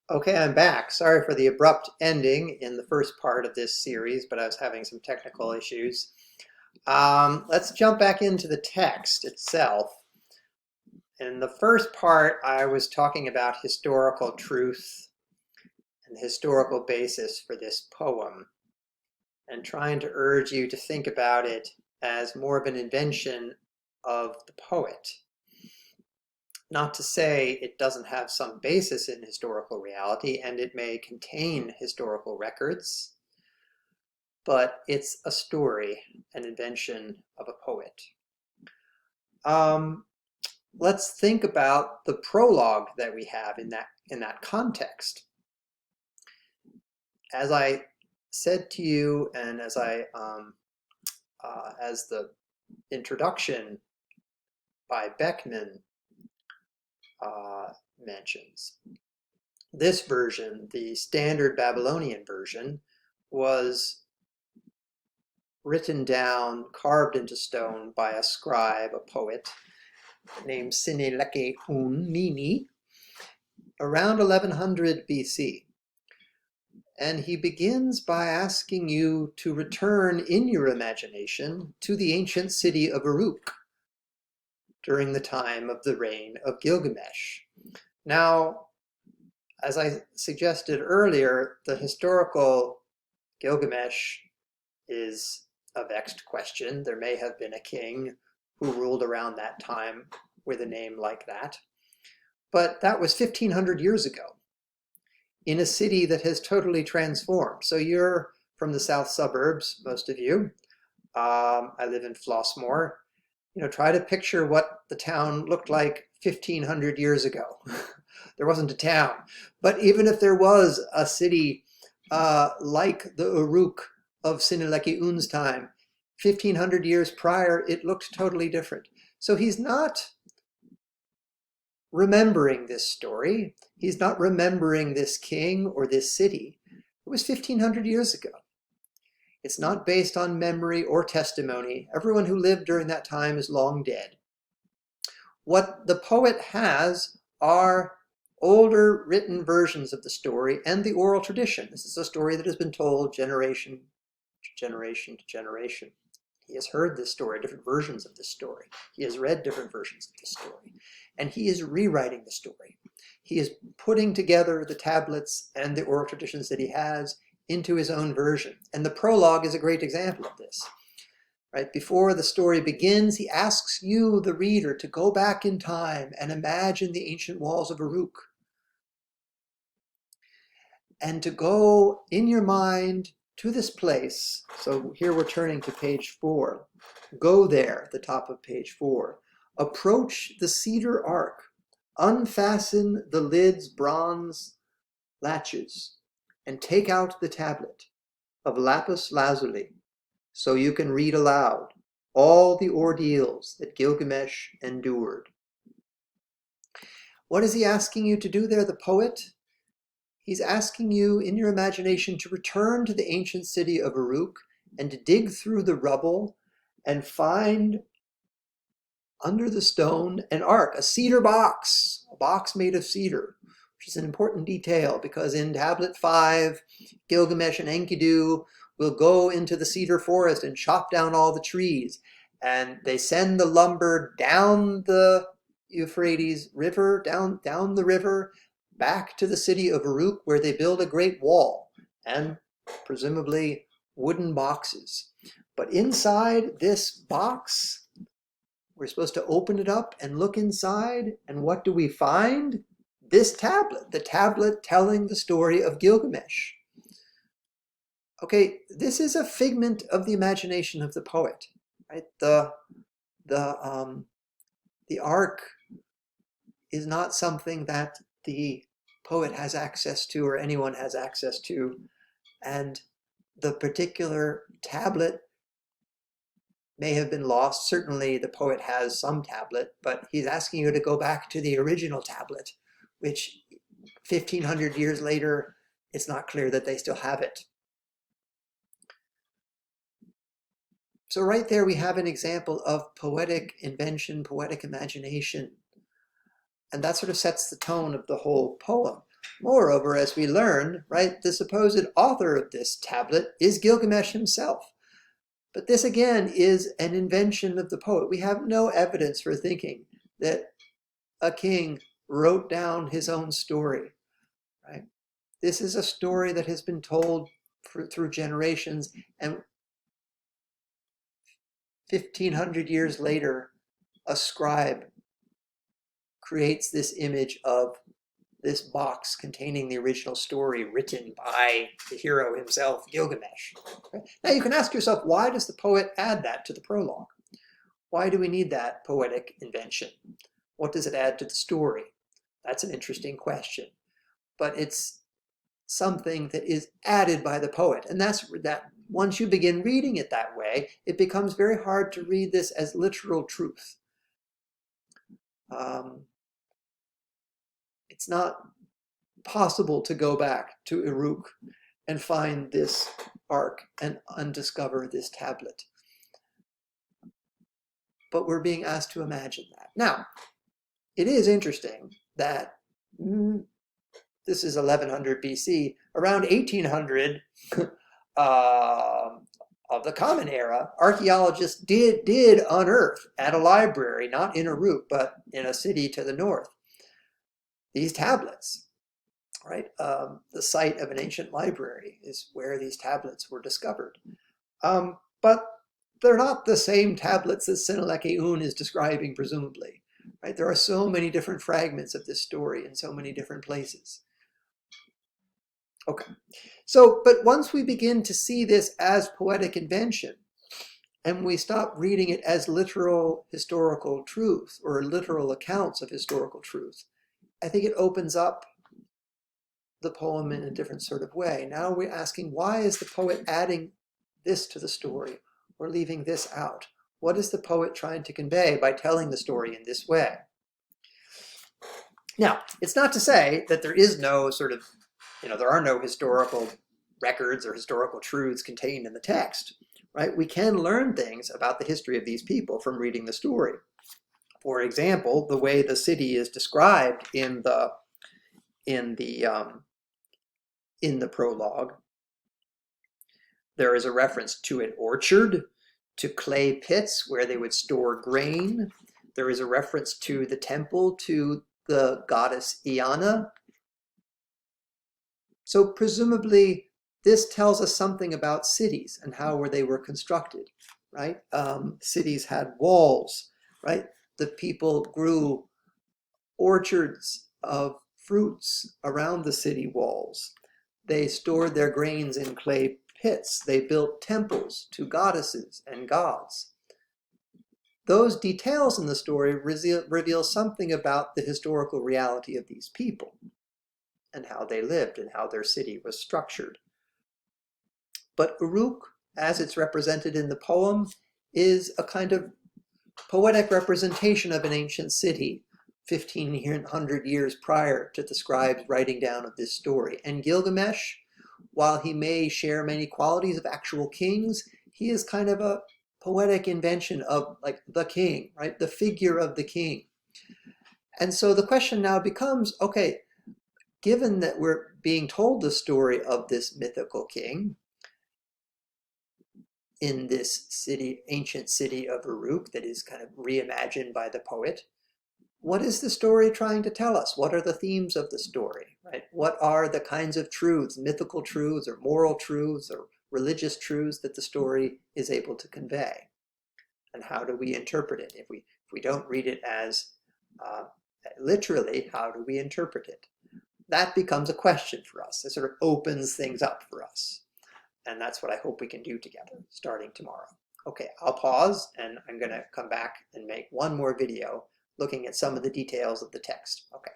Okay, I'm back. Sorry for the abrupt ending in the first part of this series, but I was having some technical issues. Let's jump back into the text itself. In the first part, I was talking about historical truth and the historical basis for this poem, and trying to urge you to think about it as more of an invention of the poet. Not to say it doesn't have some basis in historical reality, and it may contain historical records, but it's a story, an invention of a poet. Let's think about the prologue that we have in that context. As I said to you, and as the introduction by Beckman mentions, this version, the standard Babylonian version, was written down, carved into stone by a scribe, a poet, named Sin-leqi-unninni, around 1100 BC. And he begins by asking you to return in your imagination to the ancient city of Uruk during the time of the reign of Gilgamesh. Now, as I suggested earlier, the historical Gilgamesh is a vexed question. There may have been a king who ruled around that time with a name like that. But that was 1500 years ago in a city that has totally transformed. So you're from the south suburbs, most of you. I live in Flossmoor. Try to picture what the town looked like 1500 years ago. There wasn't a town. But even if there was a city like the Uruk of Sin-leqi-un's time, 1500 years prior, it looked totally different. So he's not remembering this story. He's not remembering this king or this city. It was 1500 years ago. It's not based on memory or testimony. Everyone who lived during that time is long dead. What the poet has are older written versions of the story and the oral tradition. This is a story that has been told generation to generation to generation. He has heard this story, different versions of this story. He has read different versions of this story. And he is rewriting the story. He is putting together the tablets and the oral traditions that he has into his own version. And the prologue is a great example of this. Right? Before the story begins, he asks you, the reader, to go back in time and imagine the ancient walls of Uruk. And to go in your mind to this place. So here we're turning to page 4. Go there, at the top of page 4. Approach the cedar ark. Unfasten the lid's bronze latches and take out the tablet of lapis lazuli so you can read aloud all the ordeals that Gilgamesh endured. What is he asking you to do there, the poet? He's asking you in your imagination to return to the ancient city of Uruk and to dig through the rubble and find under the stone an ark, a cedar box, a box made of cedar, which is an important detail because in Tablet 5, Gilgamesh and Enkidu will go into the cedar forest and chop down all the trees. And they send the lumber down the Euphrates River, down the river, back to the city of Uruk, where they build a great wall and presumably wooden boxes. But inside this box, we're supposed to open it up and look inside, and what do we find? This tablet, the tablet telling the story of Gilgamesh. Okay, this is a figment of the imagination of the poet, right? The ark is not something that the poet has access to or anyone has access to, and the particular tablet may have been lost. Certainly the poet has some tablet, but he's asking you to go back to the original tablet, which 1500 years later, it's not clear that they still have it. So right there we have an example of poetic invention, poetic imagination. And that sort of sets the tone of the whole poem. Moreover, as we learned, right, the supposed author of this tablet is Gilgamesh himself. But this again is an invention of the poet. We have no evidence for thinking that a king wrote down his own story, right? This is a story that has been told through generations, and 1,500 years later, a scribe creates this image of this box containing the original story written by the hero himself, Gilgamesh. Okay? Now you can ask yourself, why does the poet add that to the prologue? Why do we need that poetic invention? What does it add to the story? That's an interesting question. But it's something that is added by the poet. And that's that once you begin reading it that way, it becomes very hard to read this as literal truth. It's not possible to go back to Uruk and find this ark and undiscover this tablet. But we're being asked to imagine that. Now, it is interesting that this is 1100 BC, around 1800 of the Common Era, archaeologists did unearth at a library, not in Uruk, but in a city to the north, these tablets, right? The site of an ancient library is where these tablets were discovered. But they're not the same tablets that Sin-leqi-unninni is describing, presumably. Right? There are so many different fragments of this story in so many different places. Okay, so, but once we begin to see this as poetic invention, and we stop reading it as literal historical truth or literal accounts of historical truth, I think it opens up the poem in a different sort of way. Now we're asking, why is the poet adding this to the story or leaving this out? What is the poet trying to convey by telling the story in this way? Now, it's not to say that there is no sort of, there are no historical records or historical truths contained in the text, right? We can learn things about the history of these people from reading the story. For example, the way the city is described in the prologue, there is a reference to an orchard, to clay pits where they would store grain. There is a reference to the temple, to the goddess Iana. So presumably this tells us something about cities and how they were constructed, right? Cities had walls, right? The people grew orchards of fruits around the city walls. They stored their grains in clay pits. They built temples to goddesses and gods. Those details in the story reveal something about the historical reality of these people and how they lived and how their city was structured. But Uruk, as it's represented in the poem, is a kind of poetic representation of an ancient city 1,500 years prior to the scribe's writing down of this story. And Gilgamesh, while he may share many qualities of actual kings, he is kind of a poetic invention of like the king, right? The figure of the king. And so the question now becomes, okay, given that we're being told the story of this mythical king in this city, ancient city of Uruk that is kind of reimagined by the poet, what is the story trying to tell us? What are the themes of the story, right? What are the kinds of truths, mythical truths or moral truths or religious truths that the story is able to convey? And how do we interpret it? If we don't read it as literally, how do we interpret it? That becomes a question for us. It sort of opens things up for us. And that's what I hope we can do together starting tomorrow. Okay, I'll pause and I'm going to come back and make one more video looking at some of the details of the text. Okay.